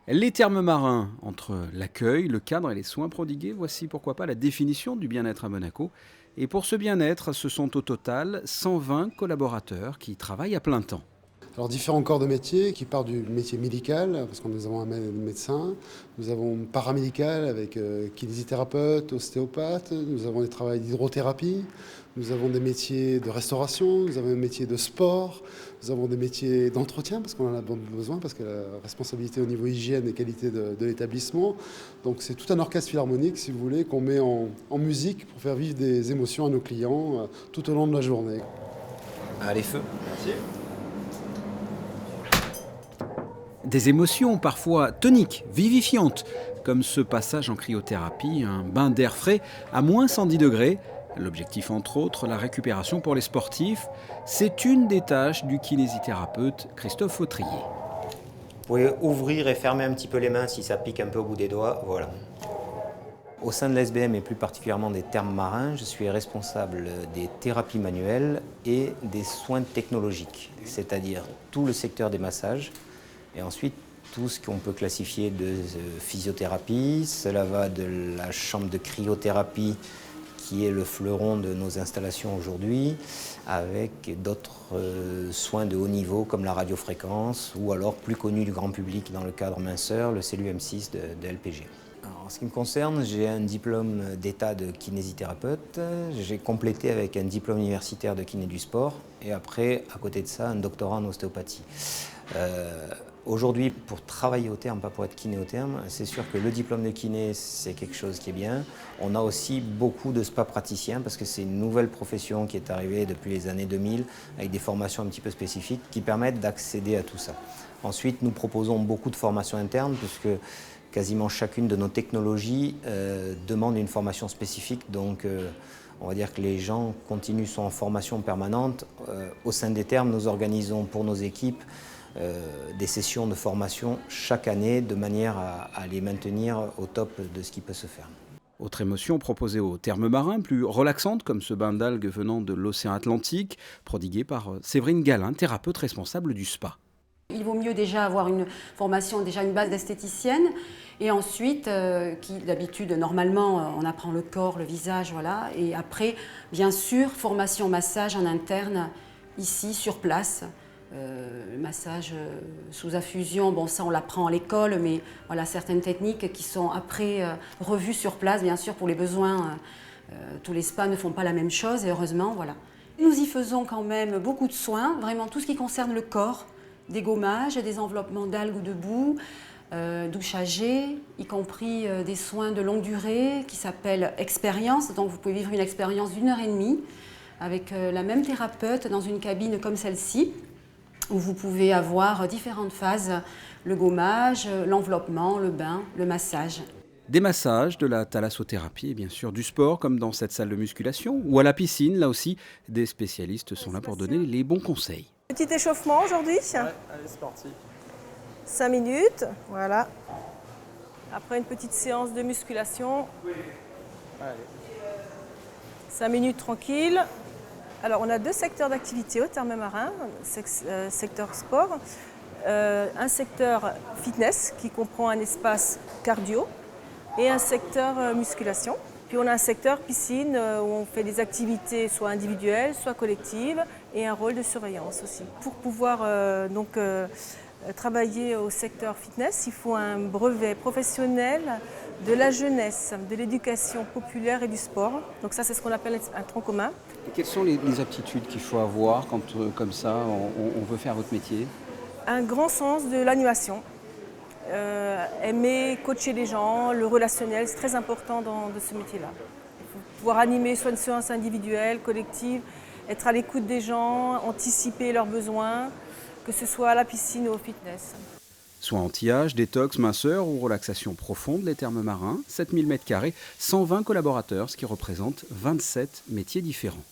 Les termes marins, entre l'accueil, le cadre et les soins prodigués, voici pourquoi pas la définition du bien-être à Monaco. Et pour ce bien-être, ce sont au total 120 collaborateurs qui travaillent à plein temps. Alors différents corps de métier qui partent du métier médical, parce que nous avons un médecin, nous avons paramédical avec kinésithérapeute, ostéopathe, nous avons des travaux d'hydrothérapie, nous avons des métiers de restauration, nous avons des métiers de sport, nous avons des métiers d'entretien parce qu'on en a besoin, parce que la responsabilité au niveau hygiène et qualité de l'établissement. Donc c'est tout un orchestre philharmonique, si vous voulez, qu'on met en musique pour faire vivre des émotions à nos clients tout au long de la journée. Allez, feu. Des émotions parfois toniques, vivifiantes, comme ce passage en cryothérapie, un bain d'air frais à moins 110 degrés. L'objectif, entre autres, la récupération pour les sportifs. C'est une des tâches du kinésithérapeute Christophe Autrier. Vous pouvez ouvrir et fermer un petit peu les mains si ça pique un peu au bout des doigts. Voilà. Au sein de l'SBM et plus particulièrement des termes marins, je suis responsable des thérapies manuelles et des soins technologiques, c'est-à-dire tout le secteur des massages et ensuite tout ce qu'on peut classifier de physiothérapie. Cela va de la chambre de cryothérapie qui est le fleuron de nos installations aujourd'hui, avec d'autres soins de haut niveau comme la radiofréquence ou alors plus connu du grand public dans le cadre minceur, le CELU-M6 de LPG. Alors, en ce qui me concerne, j'ai un diplôme d'état de kinésithérapeute, j'ai complété avec un diplôme universitaire de kiné du sport et après, à côté de ça, un doctorat en ostéopathie. Aujourd'hui, pour travailler au terme, pas pour être kiné au terme, c'est sûr que le diplôme de kiné, c'est quelque chose qui est bien. On a aussi beaucoup de spa praticiens parce que c'est une nouvelle profession qui est arrivée depuis les années 2000 avec des formations un petit peu spécifiques qui permettent d'accéder à tout ça. Ensuite, nous proposons beaucoup de formations internes puisque quasiment chacune de nos technologies demande une formation spécifique. Donc, on va dire que les gens sont en formation permanente. Au sein des termes, nous organisons pour nos équipes des sessions de formation chaque année de manière à les maintenir au top de ce qui peut se faire. Autre émotion proposée aux termes marins, plus relaxante, comme ce bain d'algues venant de l'océan Atlantique, prodigué par Séverine Galin, thérapeute responsable du spa. Il vaut mieux déjà avoir une formation, déjà une base d'esthéticienne, et ensuite, qui d'habitude, normalement, on apprend le corps, le visage, voilà, et après, bien sûr, formation massage en interne, ici, sur place. Le massage sous infusion, bon ça on l'apprend à l'école, mais voilà certaines techniques qui sont après revues sur place, bien sûr pour les besoins. Tous les spas ne font pas la même chose et heureusement, voilà. Nous y faisons quand même beaucoup de soins, vraiment tout ce qui concerne le corps, des gommages, des enveloppements d'algues ou de boue, douche à jet, y compris des soins de longue durée qui s'appellent expérience, donc vous pouvez vivre une expérience d'1 heure et demie avec la même thérapeute dans une cabine comme celle-ci, où vous pouvez avoir différentes phases, le gommage, l'enveloppement, le bain, le massage. Des massages, de la thalassothérapie et bien sûr du sport comme dans cette salle de musculation ou à la piscine, là aussi des spécialistes sont là pour donner les bons conseils. Petit échauffement aujourd'hui. Ouais, allez, c'est parti. 5 minutes, voilà. Après une petite séance de musculation. Allez. 5 minutes tranquille. Alors, on a 2 secteurs d'activité au terme marin, secteur sport, un secteur fitness qui comprend un espace cardio et un secteur musculation. Puis on a un secteur piscine où on fait des activités soit individuelles, soit collectives et un rôle de surveillance aussi. Pour pouvoir travailler au secteur fitness, il faut un brevet professionnel de la jeunesse, de l'éducation populaire et du sport. Donc ça, c'est ce qu'on appelle un tronc commun. Et quelles sont les aptitudes qu'il faut avoir quand, comme ça, on veut faire votre métier? Un grand sens de l'animation. Aimer coacher les gens, le relationnel, c'est très important dans ce métier-là. Il faut pouvoir animer soit une séance individuelle, collective, être à l'écoute des gens, anticiper leurs besoins, que ce soit à la piscine ou au fitness. Soins anti-âge, détox, minceur ou relaxation profonde, les termes marins, 7000 m², 120 collaborateurs, ce qui représente 27 métiers différents.